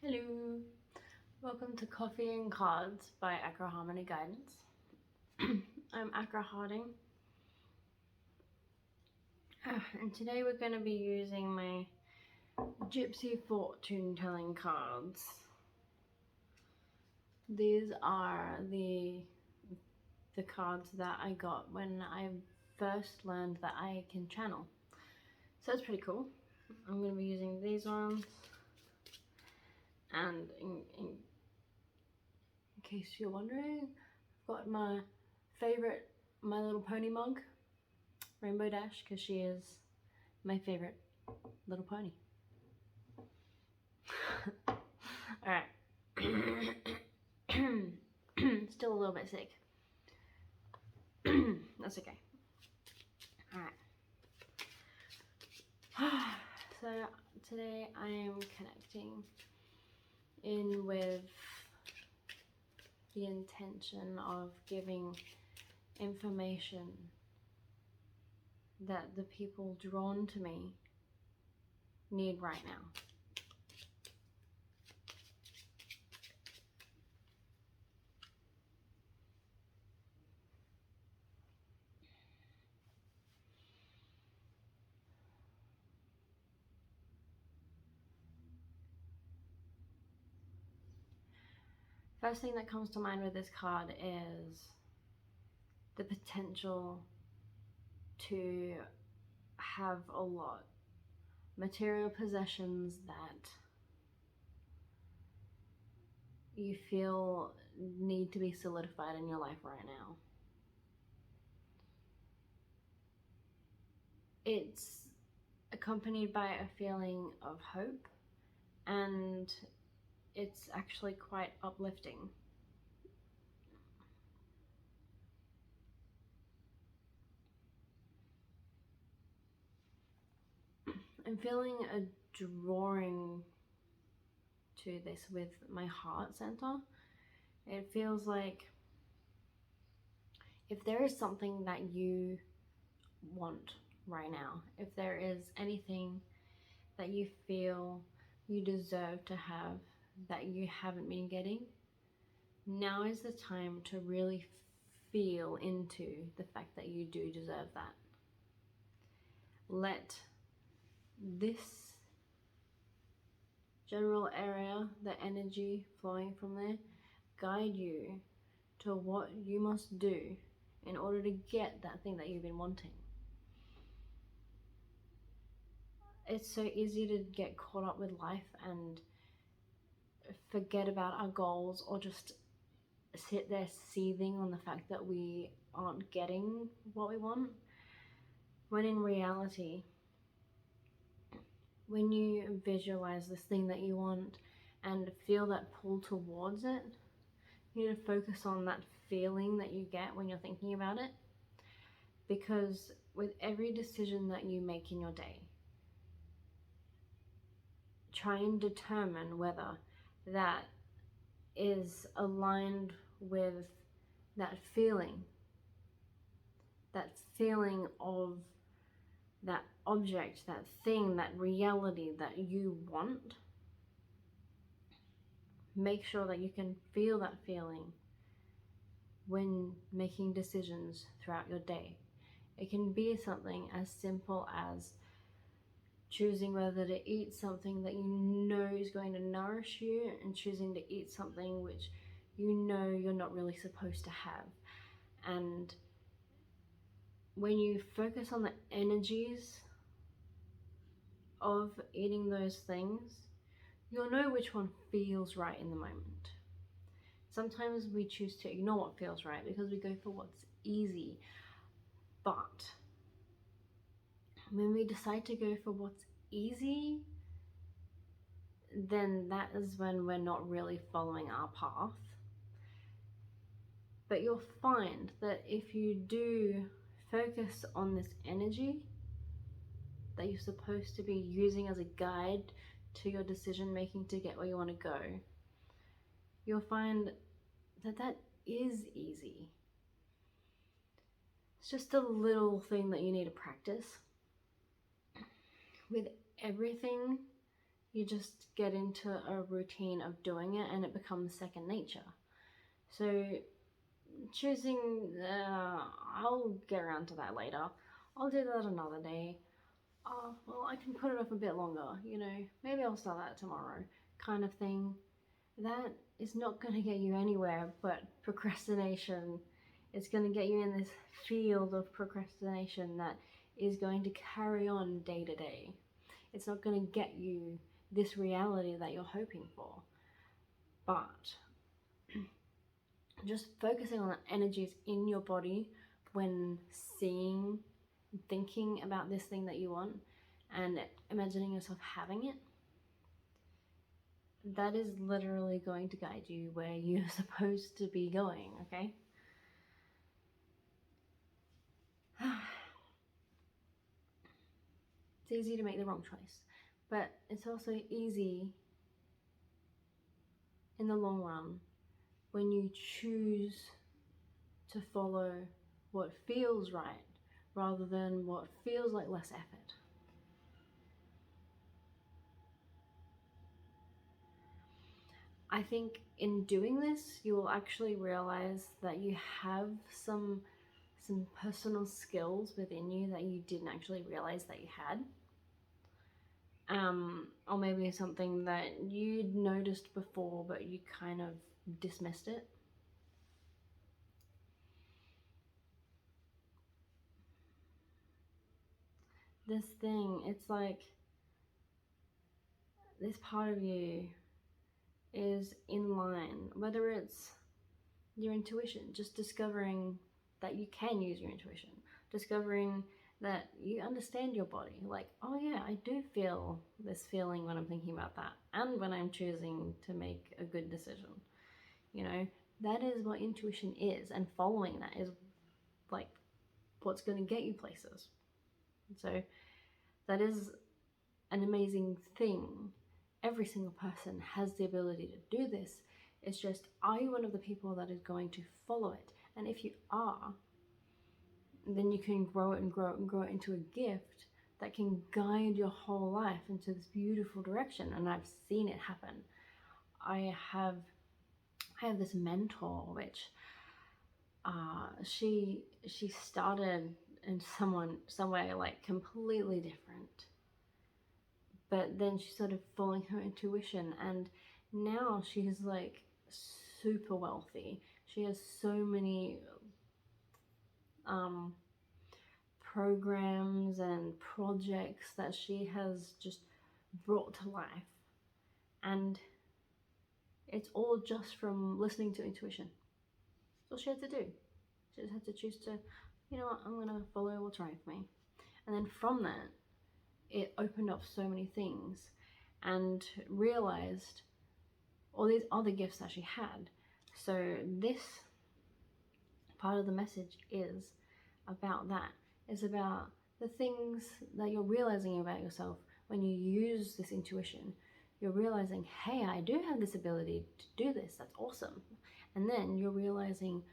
Hello, welcome to Coffee and Cards by Accra Harmony Guidance. I'm Accra Harding, and today we're going to be using my Gypsy fortune telling cards. These are the cards that I got when I first learned that I can channel. So it's pretty cool. I'm going to be using these ones, and in case you're wondering, I've got my favorite My Little Pony mug, Rainbow Dash, because she is my favorite little pony. Alright. Still a little bit sick. That's okay. Alright. So today I am connecting in with the intention of giving information that the people drawn to me need right now. First thing that comes to mind with this card is the potential to have a lot. Material possessions that you feel need to be solidified in your life right now. It's accompanied by a feeling of hope, and it's actually quite uplifting. I'm feeling a drawing to this with my heart center. It feels like if there is something that you want right now, if there is anything that you feel you deserve to have that you haven't been getting, now is the time to really feel into the fact that you do deserve that. Let this general area, the energy flowing from there, guide you to what you must do in order to get that thing that you've been wanting. It's so easy to get caught up with life and forget about our goals, or just sit there seething on the fact that we aren't getting what we want, when in reality, when you visualize this thing that you want and feel that pull towards it, you need to focus on that feeling that you get when you're thinking about it. Because with every decision that you make in your day, try and determine whether that is aligned with that feeling of that object, that thing, that reality that you want. Make sure that you can feel that feeling when making decisions throughout your day. It can be something as simple as choosing whether to eat something that you know is going to nourish you, and choosing to eat something which you know you're not really supposed to have. And when you focus on the energies of eating those things, you'll know which one feels right in the moment. Sometimes we choose to ignore what feels right because we go for what's easy. But when we decide to go for what's easy, then that is when we're not really following our path. But you'll find that if you do focus on this energy that you're supposed to be using as a guide to your decision making to get where you want to go, you'll find that that is easy. It's just a little thing that you need to practice. With everything you just get into a routine of doing it and it becomes second nature. So choosing, I'll get around to that later. I'll do that another day. Oh, well, I can put it off a bit longer, maybe I'll start that tomorrow, kind of thing. That is not going to get you anywhere, but procrastination is going to get you in this field of procrastination that is going to carry on day to day. It's not going to get you this reality that you're hoping for. But just focusing on the energies in your body when seeing, thinking about this thing that you want, and imagining yourself having it, that is literally going to guide you where you're supposed to be going, okay? It's easy to make the wrong choice, but it's also easy in the long run when you choose to follow what feels right rather than what feels like less effort. I think in doing this, you will actually realize that you have some personal skills within you that you didn't actually realize that you had. Or maybe something that you'd noticed before, but you kind of dismissed it. This thing, it's like this part of you is in line, whether it's your intuition, just discovering that you can use your intuition, discovering that you understand your body, like, oh yeah, I do feel this feeling when I'm thinking about that, and when I'm choosing to make a good decision. That is what intuition is, and following that is like what's going to get you places. So that is an amazing thing. Every single person has the ability to do this. It's just, are you one of the people that is going to follow it? And if you are, then you can grow it and grow it and grow it into a gift that can guide your whole life into this beautiful direction. And I've seen it happen. I have this mentor, which she started in some way like completely different, but then she started following her intuition, and now she's like super wealthy. She has so many programs and projects that she has just brought to life, and it's all just from listening to intuition. That's all she had to do. She just had to choose to, you know what, I'm gonna follow what's right for me. And then from that, it opened up so many things and realized all these other gifts that she had. So this part of the message is about that. It's about the things that you're realizing about yourself when you use this intuition. You're realizing, hey, I do have this ability to do this. That's awesome. And then you're realizing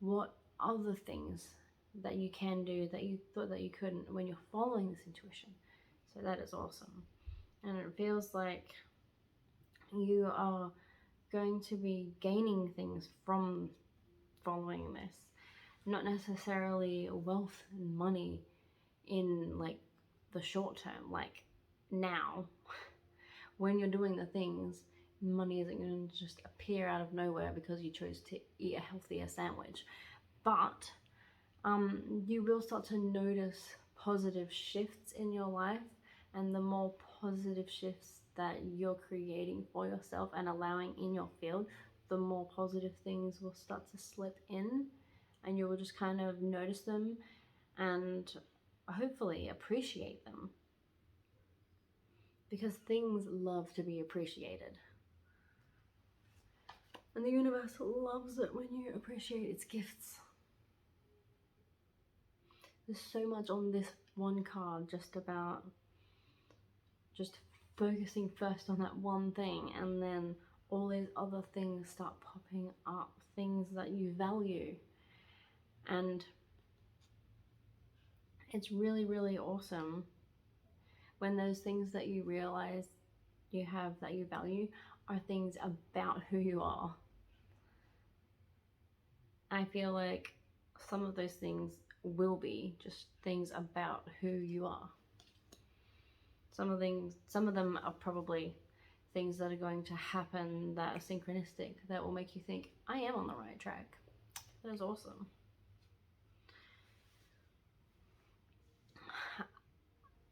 what other things that you can do that you thought that you couldn't when you're following this intuition. So that is awesome. And it feels like you are going to be gaining things from following this. Not necessarily wealth and money in like the short term, like now. When you're doing the things, money isn't going to just appear out of nowhere because you chose to eat a healthier sandwich. But you will start to notice positive shifts in your life, and the more positive shifts that you're creating for yourself and allowing in your field, the more positive things will start to slip in, and you will just kind of notice them and hopefully appreciate them, because things love to be appreciated. And the universe loves it when you appreciate its gifts. There's so much on this one card just about just focusing first on that one thing, and then all these other things start popping up, things that you value. And it's really, really awesome when those things that you realize, you have that you value are things about who you are. I feel like some of those things will be just things about who you are. Some of them are probably things that are going to happen that are synchronistic, that will make you think, I am on the right track. That is awesome.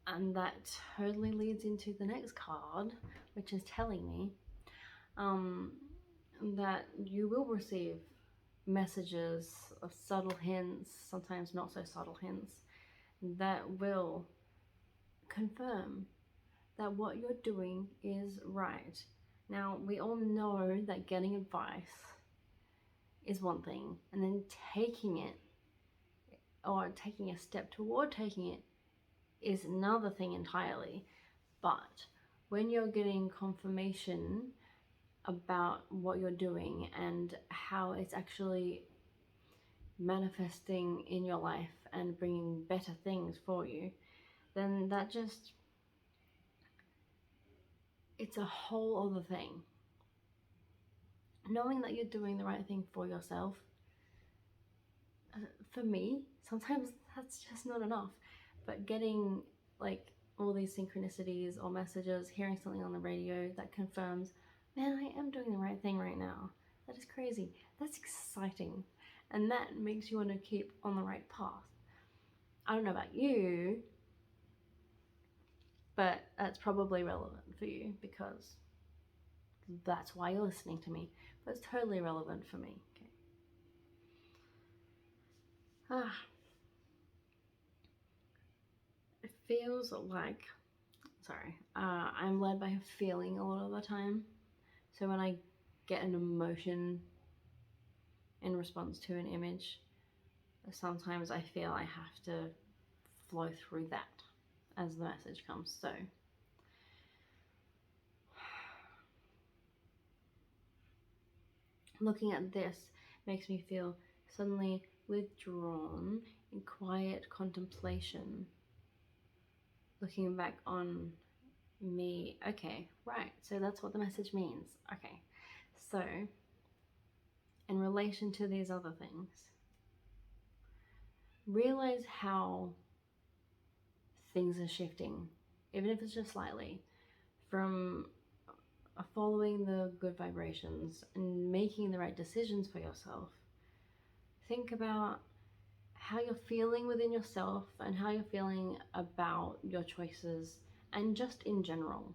And that totally leads into the next card, which is telling me that you will receive messages of subtle hints, sometimes not so subtle hints, that will confirm that what you're doing is right. Now, we all know that getting advice is one thing, and then taking it, or taking a step toward taking it, is another thing entirely. But when you're getting confirmation about what you're doing and how it's actually manifesting in your life and bringing better things for you, then that just, it's a whole other thing. Knowing that you're doing the right thing for yourself, for me, sometimes that's just not enough. But getting like all these synchronicities or messages, hearing something on the radio that confirms, man, I am doing the right thing right now. That is crazy. That's exciting. And that makes you want to keep on the right path. I don't know about you, but that's probably relevant for you because that's why you're listening to me. But it's totally relevant for me. Okay. It feels like, I'm led by a feeling a lot of the time. So when I get an emotion in response to an image, sometimes I feel I have to flow through that as the message comes. So looking at this makes me feel suddenly withdrawn in quiet contemplation, looking back on me. Okay, right, so that's what the message means. Okay, so in relation to these other things, realize how things are shifting, even if it's just slightly, from following the good vibrations and making the right decisions for yourself. Think about how you're feeling within yourself and how you're feeling about your choices and just in general,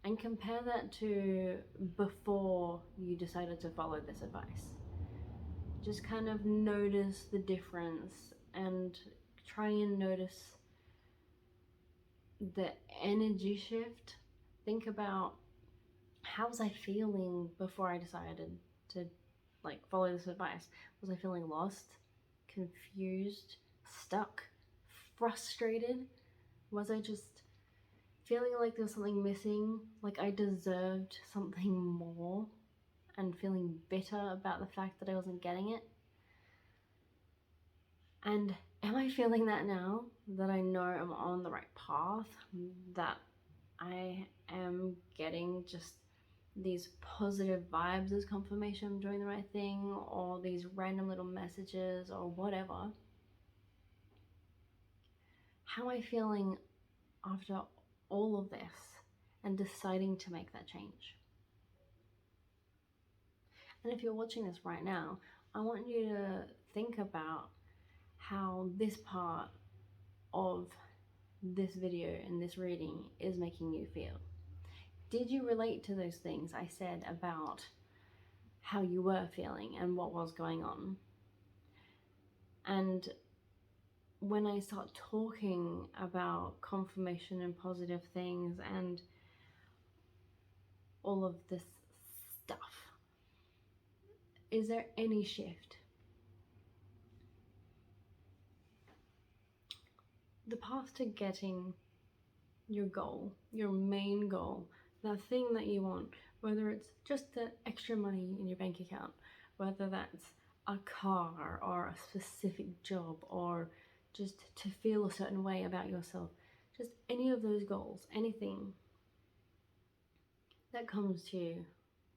and compare that to before you decided to follow this advice. Just kind of notice the difference and try and notice the energy shift. Think about, how was I feeling before I decided to follow this advice? Was I feeling lost, confused, stuck, frustrated? Was I just feeling like there was something missing, like I deserved something more, and feeling bitter about the fact that I wasn't getting it? And am I feeling that now, that I know I'm on the right path, that I am getting just these positive vibes as confirmation I'm doing the right thing, or these random little messages or whatever? How am I feeling after all of this and deciding to make that change? And if you're watching this right now, I want you to think about how this part of this video and this reading is making you feel. Did you relate to those things I said about how you were feeling and what was going on? And when I start talking about confirmation and positive things and all of this stuff, is there any shift? The path to getting your goal, your main goal, that thing that you want, whether it's just the extra money in your bank account, whether that's a car or a specific job, or just to feel a certain way about yourself, just any of those goals, anything. that comes to you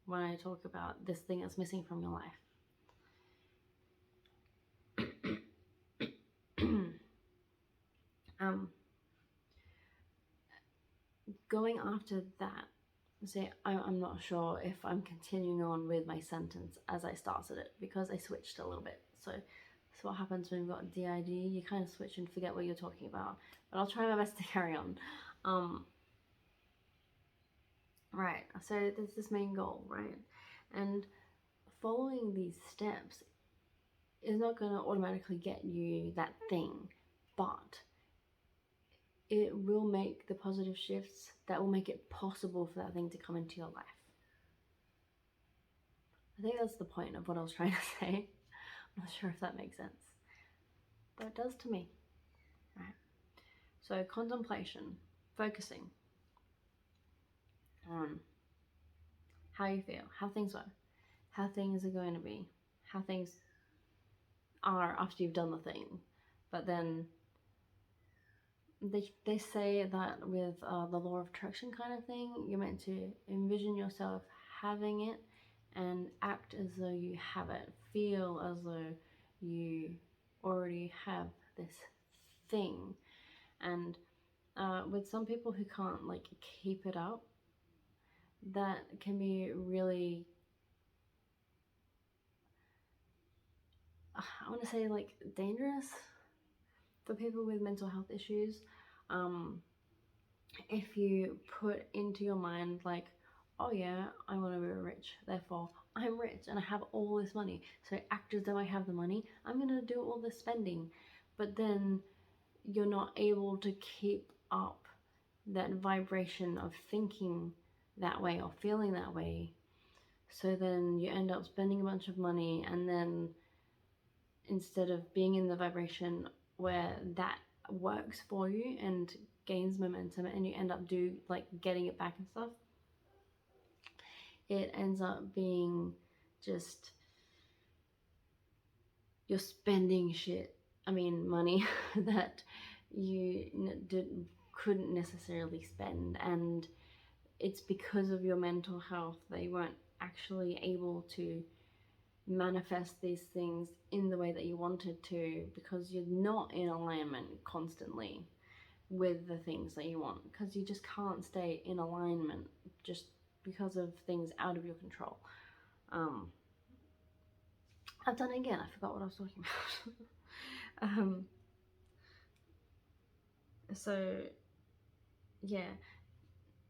when I talk about this thing that's missing from your life. Going after that, say, I'm not sure if I'm continuing on with my sentence as I started it because I switched a little bit. So that's what happens when you've got DID. You kind of switch and forget what you're talking about. But I'll try my best to carry on. Right, so there's this main goal, right? And following these steps is not going to automatically get you that thing, but it will make the positive shifts that will make it possible for that thing to come into your life. I think that's the point of what I was trying to say. I'm not sure if that makes sense, but it does to me, right? So contemplation, focusing on how you feel, how things are, how things are going to be, how things are after you've done the thing. But then they say that with the law of attraction kind of thing, you're meant to envision yourself having it and act as though you have it. Feel as though you already have this thing. And with some people who can't like keep it up, that can be really, I want to say, like, dangerous for people with mental health issues. If you put into your mind like, oh yeah, I want to be rich, therefore I'm rich and I have all this money, so act as though I have the money, I'm gonna do all this spending, but then you're not able to keep up that vibration of thinking that way or feeling that way. So then you end up spending a bunch of money, and then instead of being in the vibration where that works for you and gains momentum, and you end up getting it back and stuff, it ends up being just you're spending money that you couldn't necessarily spend, and it's because of your mental health that you weren't actually able to manifest these things in the way that you wanted to, because you're not in alignment constantly with the things that you want, because you just can't stay in alignment just because of things out of your control. I've done it again, I forgot what I was talking about. So yeah,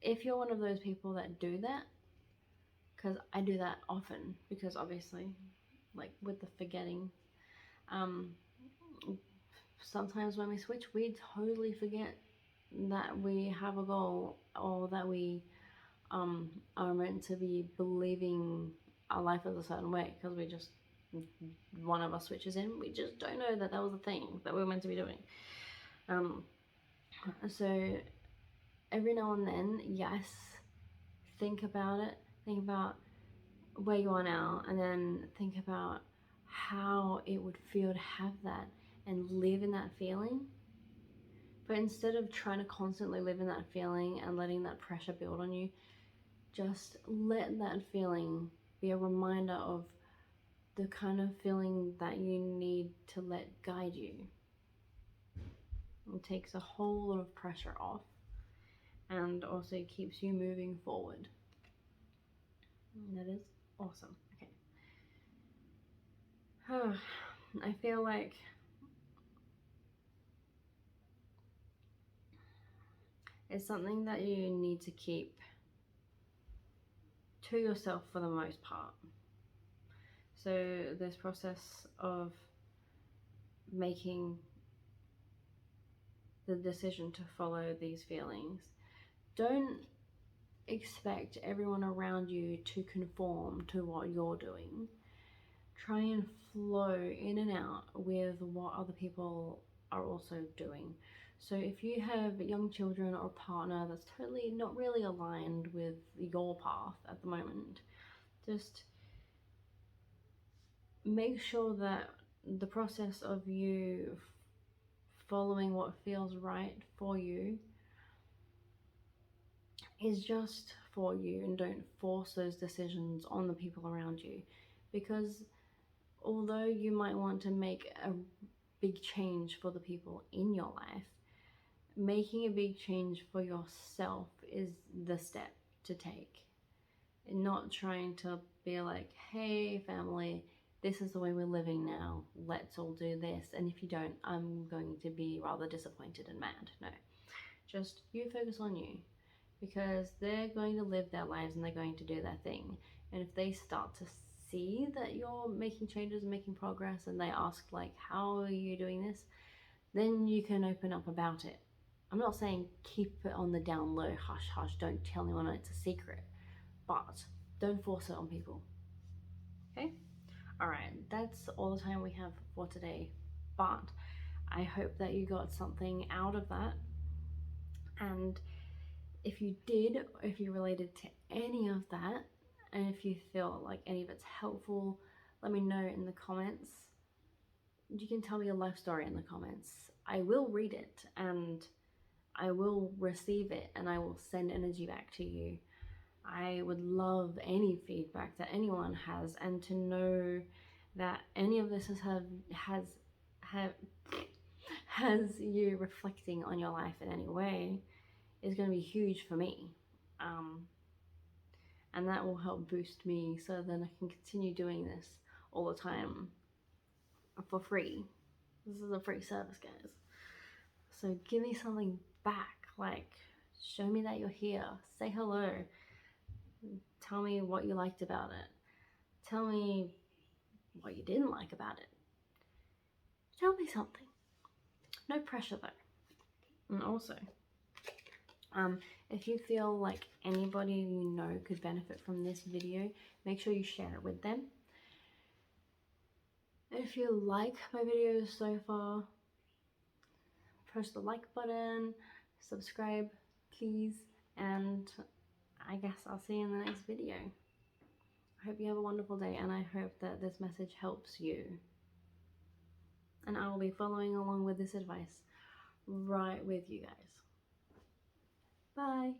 if you're one of those people that do that, because I do that often, because obviously, like with the forgetting, sometimes when we switch, we totally forget that we have a goal, or that we are meant to be believing our life is a certain way, because we just, one of us switches in, we just don't know that that was a thing that we were meant to be doing. So every now and then, yes, think about it, think about where you are now, and then think about how it would feel to have that and live in that feeling. But instead of trying to constantly live in that feeling and letting that pressure build on you, just let that feeling be a reminder of the kind of feeling that you need to let guide you. It takes a whole lot of pressure off, and also keeps you moving forward. And that is awesome. Okay. I feel like it's something that you need to keep to yourself for the most part. So this process of making the decision to follow these feelings, don't expect everyone around you to conform to what you're doing. Try and flow in and out with what other people are also doing. So if you have young children or a partner that's totally not really aligned with your path at the moment, just make sure that the process of you following what feels right for you is just for you and don't force those decisions on the people around you. Because although you might want to make a big change for the people in your life, making a big change for yourself is the step to take. And not trying to be like, hey, family, this is the way we're living now. Let's all do this. And if you don't, I'm going to be rather disappointed and mad. No, just you focus on you, because they're going to live their lives and they're going to do their thing. And if they start to see that you're making changes and making progress, and they ask like, how are you doing this? Then you can open up about it. I'm not saying keep it on the down low, hush hush, don't tell anyone it's a secret, but don't force it on people. Okay? Alright, that's all the time we have for today, but I hope that you got something out of that. And if you did, or if you related to any of that, and if you feel like any of it's helpful, let me know in the comments. You can tell me your life story in the comments. I will read it and I will receive it and I will send energy back to you. I would love any feedback that anyone has, and to know that any of this has you reflecting on your life in any way is going to be huge for me. And that will help boost me so then I can continue doing this all the time for free. This is a free service, guys. So give me something back, like show me that you're here, say hello, tell me what you liked about it, tell me what you didn't like about it, tell me something. No pressure though. And also, if you feel like anybody you know could benefit from this video, make sure you share it with them. If you like my videos so far, press the like button, subscribe please, and I guess I'll see you in the next video. I hope you have a wonderful day, and I hope that this message helps you. And I will be following along with this advice right with you guys. Bye.